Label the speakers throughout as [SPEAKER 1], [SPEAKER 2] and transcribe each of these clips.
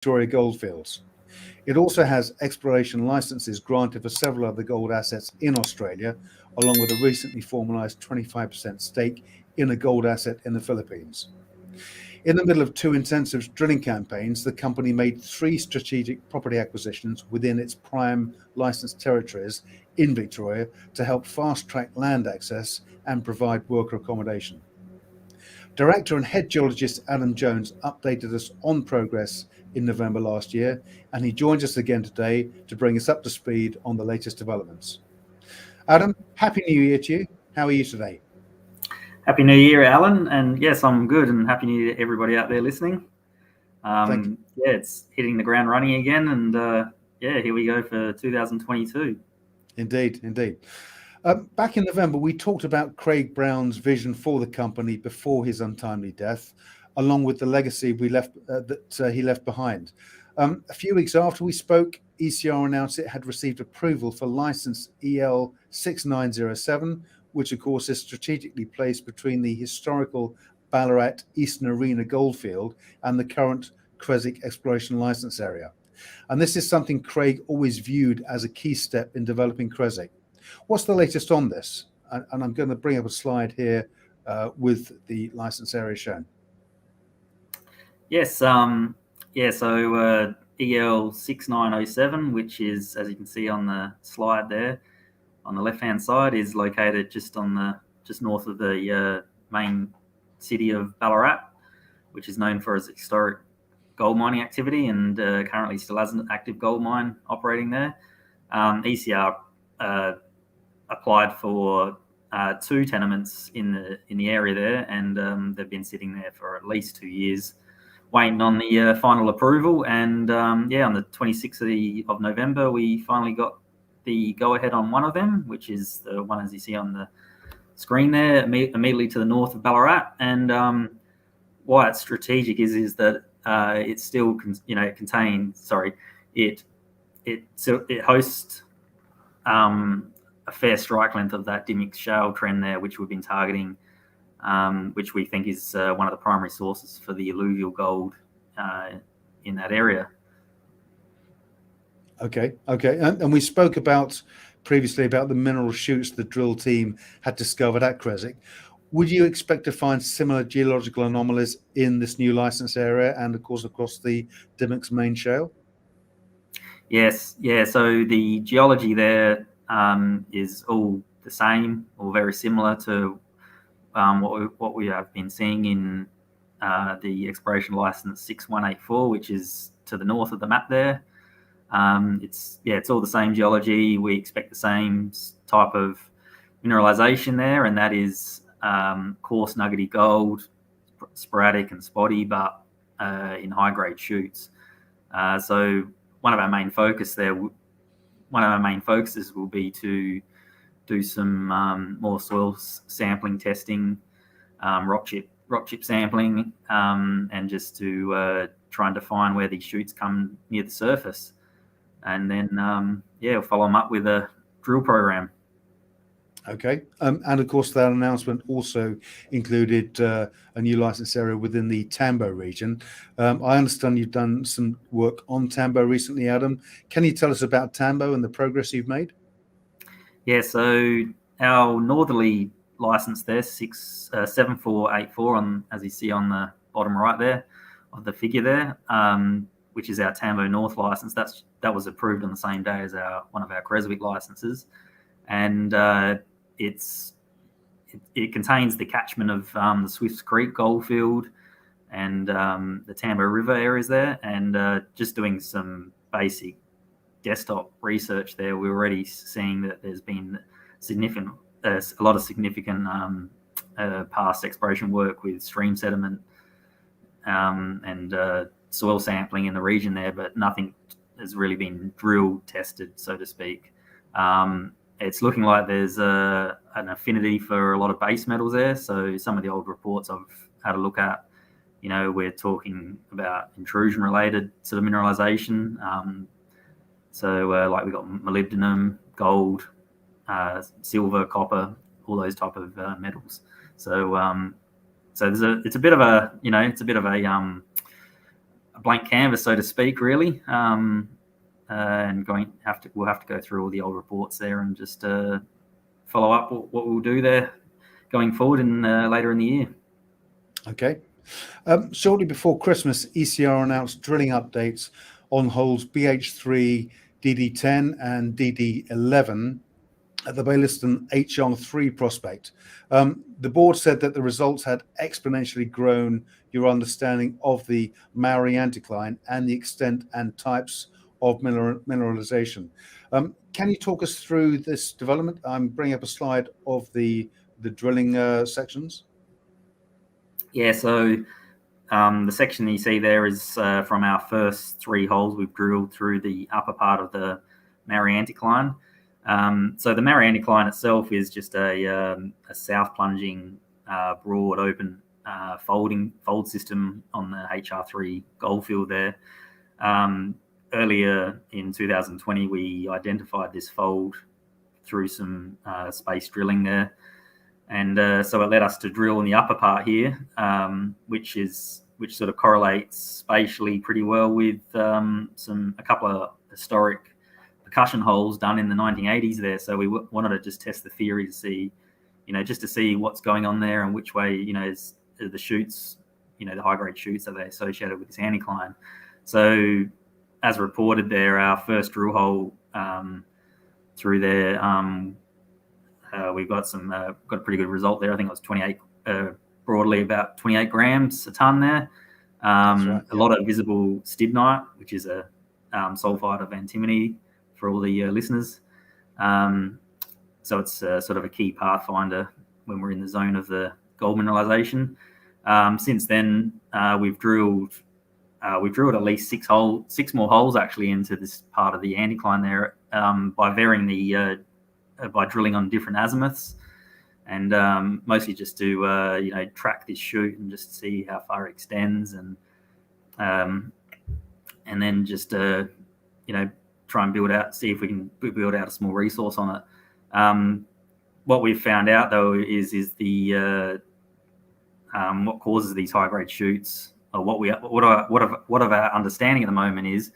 [SPEAKER 1] Victoria Goldfields. It also has exploration licenses granted for several other gold assets in Australia, along with a recently formalised 25% stake in a gold asset in the Philippines. In the middle of two intensive drilling campaigns, the company made three strategic property acquisitions within its prime licensed territories in Victoria to help fast-track land access and provide worker accommodation. Director and head geologist Adam Jones updated us on progress in November last year, and he joins us again today to bring us up to speed on the latest developments. Adam, Happy New Year to you. How are you today?
[SPEAKER 2] Happy New Year, Alan. And yes, I'm good, and Happy New Year to everybody out there listening.
[SPEAKER 1] Thank you.
[SPEAKER 2] Yeah, it's hitting the ground running again, and here we go for 2022.
[SPEAKER 1] Indeed. Back in November, we talked about Craig Brown's vision for the company before his untimely death, along with the legacy he left behind. A few weeks after we spoke, ECR announced it had received approval for license EL 6907, which of course is strategically placed between the historical Ballarat Eastern Arena goldfield and the current Creswick exploration license area. And this is something Craig always viewed as a key step in developing Creswick. What's the latest on this? And I'm going to bring up a slide here with the license area shown.
[SPEAKER 2] Yes, so EL 6907, which is, as you can see on the slide there, on the left-hand side, is located just north of the main city of Ballarat, which is known for its historic gold mining activity and currently still has an active gold mine operating there. ECR applied for two tenements in the area there, and they've been sitting there for at least 2 years, waiting on the final approval. And on the 26th of November, we finally got the go-ahead on one of them, which is the one as you see on the screen there, immediately to the north of Ballarat. And why it's strategic is that it still it hosts a fair strike length of that Dimmick shale trend there, which we've been targeting, which we think is one of the primary sources for the alluvial gold in that area.
[SPEAKER 1] Okay. And we spoke previously about the mineral chutes the drill team had discovered at Creswick. Would you expect to find similar geological anomalies in this new license area and, of course, across the Dimmick's main shale?
[SPEAKER 2] Yes. Yeah. So the geology there is all the same or very similar to what we have been seeing in the exploration license 6184, which is to the north of the map there. It's all the same geology. We expect the same type of mineralization there, and that is coarse nuggety gold, sporadic and spotty, but in high grade shoots. So one of our main focuses will be to do some more soil sampling testing, rock chip sampling, and just to try and define where these shoots come near the surface. And then, we'll follow them up with a drill program.
[SPEAKER 1] Okay. And of course, that announcement also included a new license area within the Tambo region. I understand you've done some work on Tambo recently, Adam. Can you tell us about Tambo and the progress you've made?
[SPEAKER 2] Yeah, so our northerly license there, 7484, on, as you see on the bottom right there of the figure there, which is our Tambo North license. That was approved on the same day as one of our Creswick licenses, and it contains the catchment of the Swifts Creek goldfield and the Tambo River areas there. And just doing some basic desktop research there, we're already seeing that there's been a lot of significant past exploration work with stream sediment and soil sampling in the region there, but nothing has really been drill tested, so to speak. It's looking like there's an affinity for a lot of base metals there. So some of the old reports I've had a look at, we're talking about intrusion-related sort of mineralization. Like we got molybdenum, gold, silver, copper, all those type of metals. So it's a bit of a blank canvas, so to speak, really. And we'll have to go through all the old reports there and just follow up what we'll do there going forward later in the year.
[SPEAKER 1] Okay. Shortly before Christmas, ECR announced drilling updates on holes BH3, DD10 and DD11 at the Baillieston HR3 prospect. The board said that the results had exponentially grown your understanding of the Maori anticline and the extent and types of mineralization. Can you talk us through this development? I'm bringing up a slide of the drilling sections.
[SPEAKER 2] Yeah, so the section you see there is from our first 3 holes we've drilled through the upper part of the Maori anticline. So the Maori anticline itself is just a south plunging, broad, open fold system on the HR3 goldfield there. Earlier in 2020, we identified this fold through some space drilling there. And so it led us to drill in the upper part here, which sort of correlates spatially pretty well with a couple of historic percussion holes done in the 1980s there. So we wanted to just test the theory to see, just to see what's going on there and which way, is the shoots, the high grade shoots, are they associated with this anticline. So as reported there, our first drill hole through there, we've got got a pretty good result there. I think it was 28, broadly about 28 grams a ton there. Right, yeah. A lot of visible stibnite, which is a sulfide of antimony for all the listeners. So it's sort of a key pathfinder when we're in the zone of the gold mineralization. Since then, we've drilled at least 6 more holes actually into this part of the anticline there, by varying by drilling on different azimuths, and mostly just to track this shoot and just see how far it extends, and then just try and see if we can build out a small resource on it. What we've found out though is the what causes these high grade shoots, or what of our understanding at the moment is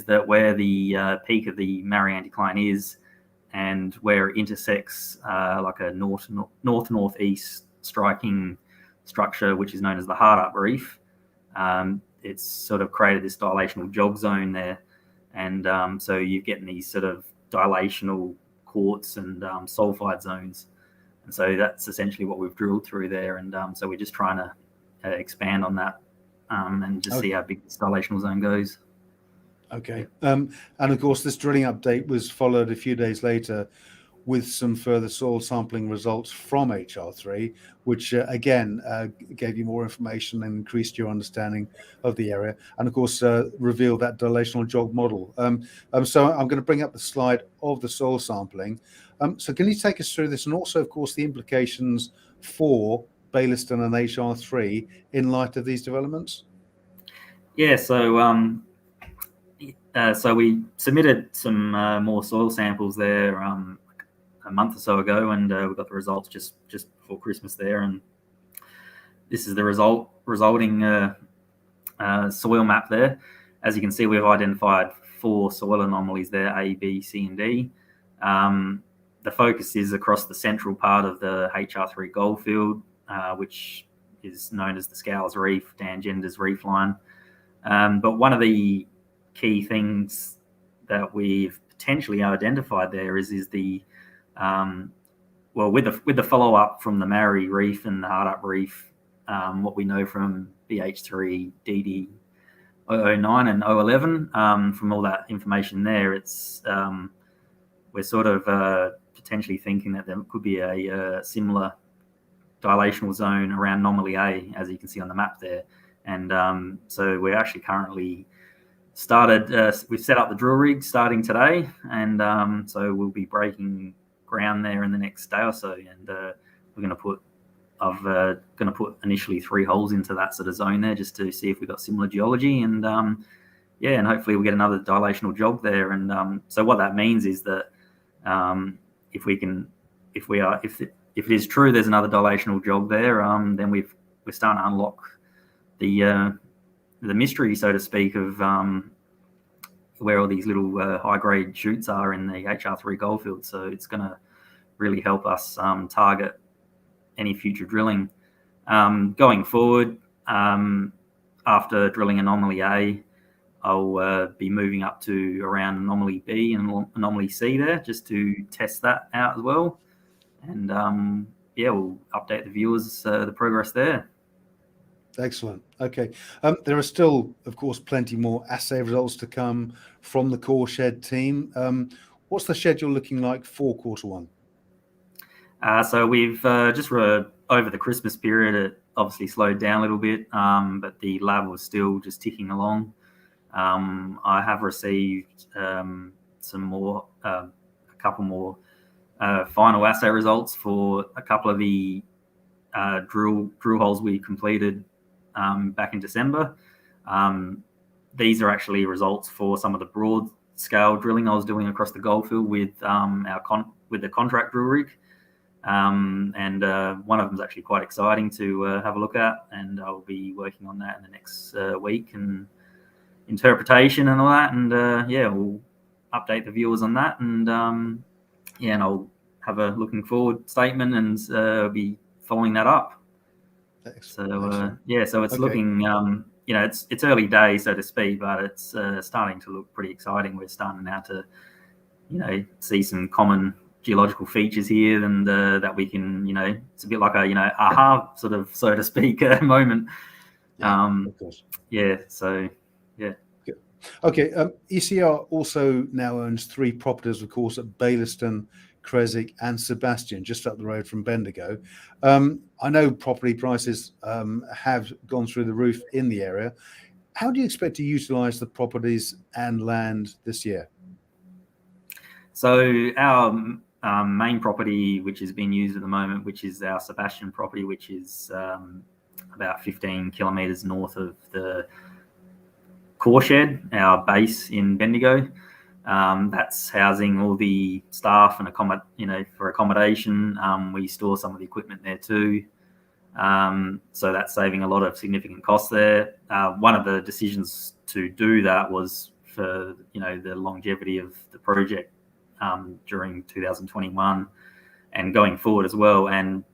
[SPEAKER 2] that where the peak of the Maori anticline is, and where it intersects like a northeast striking structure, which is known as the Hardap Reef, it's sort of created this dilational jog zone there, and so you're getting these sort of dilational quartz and sulfide zones, and so that's essentially what we've drilled through there, and so we're just trying to expand on that and just see how big this dilational zone goes.
[SPEAKER 1] Okay. And of course, this drilling update was followed a few days later with some further soil sampling results from HR3, which again gave you more information and increased your understanding of the area, and of course revealed that dilational jog model. So I'm going to bring up the slide of the soil sampling. So can you take us through this, and also, of course, the implications for Baillieston and HR3 in light of these developments? Yeah,
[SPEAKER 2] so we submitted some more soil samples there a month or so ago, and we got the results just before Christmas there, and this is the resulting soil map there. As you can see, we've identified 4 soil anomalies there, A, B, C, and D. The focus is across the central part of the HR3 goldfield, which is known as the Scales Reef, Dan Gender's reef line. But one of the key things that we've potentially identified there is the with the follow-up from the Maori Reef and the Hardap Reef, what we know from BH3, DD 009 and 011, from all that information there, it's we're sort of potentially thinking that there could be a similar dilational zone around anomaly A, as you can see on the map there, and so we're actually currently we've set up the drill rig starting today, and so we'll be breaking ground there in the next day or so, and I'm going to put initially 3 holes into that sort of zone there, just to see if we've got similar geology, and and hopefully we'll get another dilational jog there, and so what that means is that if it is true there's another dilational jog there, then we're starting to unlock the mystery, so to speak, of where all these little high-grade shoots are in the HR3 goldfield. So it's going to really help us target any future drilling. Going forward, after drilling anomaly A, I'll be moving up to around anomaly B and anomaly C there, just to test that out as well. And we'll update the viewers the progress there.
[SPEAKER 1] Excellent. Okay. There are still, of course, plenty more assay results to come from the Core Shed team. What's the schedule looking like for Q1?
[SPEAKER 2] So we've just over the Christmas period, it obviously slowed down a little bit, but the lab was still just ticking along. I have received a couple more final assay results for a couple of the drill holes we completed back in December. These are actually results for some of the broad scale drilling I was doing across the goldfield with the contract drill rig. And one of them is actually quite exciting to have a look at, and I'll be working on that in the next week, and interpretation and all that, and we'll update the viewers on that, and and I'll have a looking forward statement, and I'll be following that up.
[SPEAKER 1] Excellent.
[SPEAKER 2] So it's looking, it's early days, so to speak, but it's starting to look pretty exciting. We're starting now to, see some common geological features here, and that we can, it's a bit like a, aha, sort of, so to speak, moment.
[SPEAKER 1] Of course. Okay. ECR also now owns 3 properties, of course, at Baillieston, Creswick, and Sebastian, just up the road from Bendigo. I know property prices have gone through the roof in the area. How do you expect to utilise the properties and land this year?
[SPEAKER 2] So our main property, which is being used at the moment, which is our Sebastian property, which is about 15 kilometres north of the Core Shed, our base in Bendigo. That's housing all the staff and for accommodation. We store some of the equipment there too. So that's saving a lot of significant costs there. One of the decisions to do that was for the longevity of the project during 2021 and going forward as well. And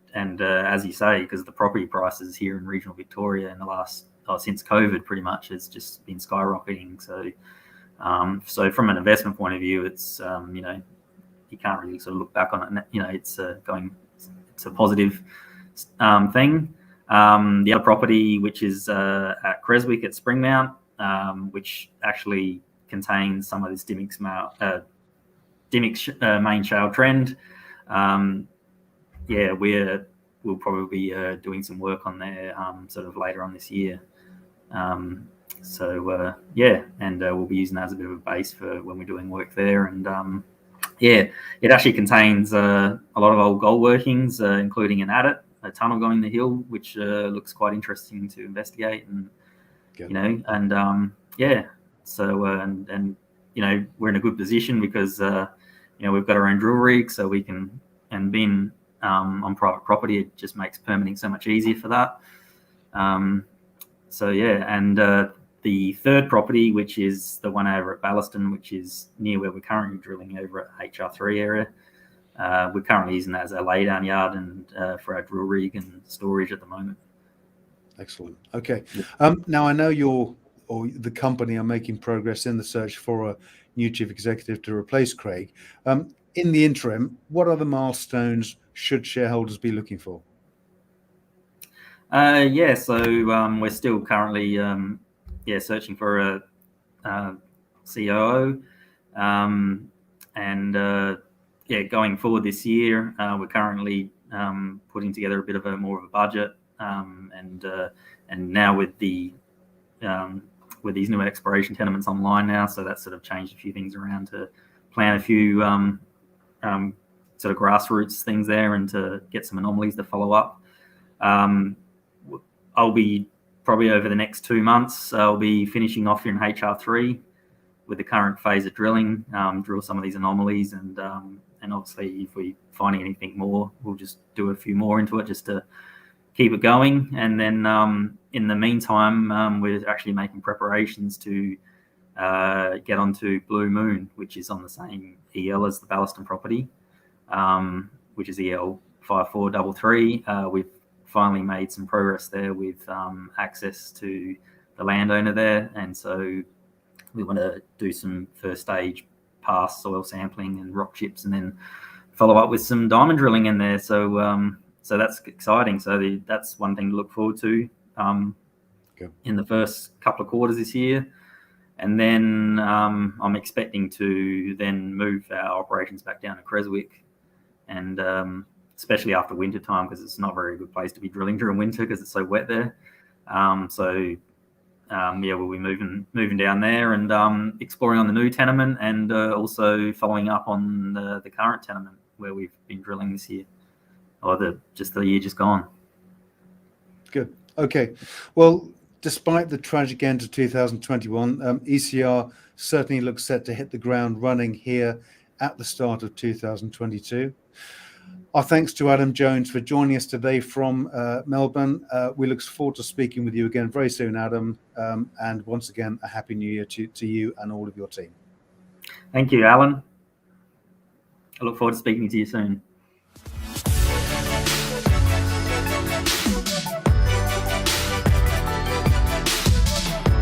[SPEAKER 2] as you say, because the property prices here in regional Victoria in the last since COVID pretty much has just been skyrocketing. So from an investment point of view, it's you can't really sort of look back on it. It's a positive thing. The other property, which is at Creswick at Springmount, which actually contains some of this Dimmick's main shale trend. We'll probably be doing some work on there sort of later on this year. And we'll be using that as a bit of a base for when we're doing work there. And it actually contains a lot of old gold workings, including an adit, a tunnel going the hill, which looks quite interesting to investigate. And we're in a good position because we've got our own drill rig, so we can, and being on private property, it just makes permitting so much easier for that. The third property, which is the one over at Baillieston, which is near where we're currently drilling over at HR3 area. We're currently using that as our laydown yard and for our drill rig and storage at the moment.
[SPEAKER 1] Excellent. Okay. Now I know the company are making progress in the search for a new chief executive to replace Craig. In the interim, what other milestones should shareholders be looking for?
[SPEAKER 2] So we're still currently searching for a COO, going forward this year, we're currently putting together a bit of more of a budget, and now with these new exploration tenements online now, so that's sort of changed a few things around to plan a few sort of grassroots things there and to get some anomalies to follow up. I'll be probably over the next 2 months, I'll be finishing off here in HR3 with the current phase of drilling, drill some of these anomalies, and obviously if we find anything more, we'll just do a few more into it just to keep it going. And then in the meantime, we're actually making preparations to get onto Blue Moon, which is on the same EL as the Ballaston property, which is EL 5433. We've finally made some progress there with access to the landowner there, and so we want to do some first stage pass soil sampling and rock chips, and then follow up with some diamond drilling in there. So so that's exciting. So that's one thing to look forward to in the first couple of quarters this year. And then I'm expecting to then move our operations back down to Creswick, and especially after winter time, because it's not a very good place to be drilling during winter because it's so wet there. Yeah, we'll be moving down there and exploring on the new tenement, and also following up on the current tenement where we've been drilling this year, or the year just gone.
[SPEAKER 1] Good. Okay. Well, despite the tragic end to 2021, ECR certainly looks set to hit the ground running here at the start of 2022. Our thanks to Adam Jones for joining us today from Melbourne. We look forward to speaking with you again very soon, Adam. And once again, a happy new year to you and all of your team.
[SPEAKER 2] Thank you, Alan. I look forward to speaking to you soon.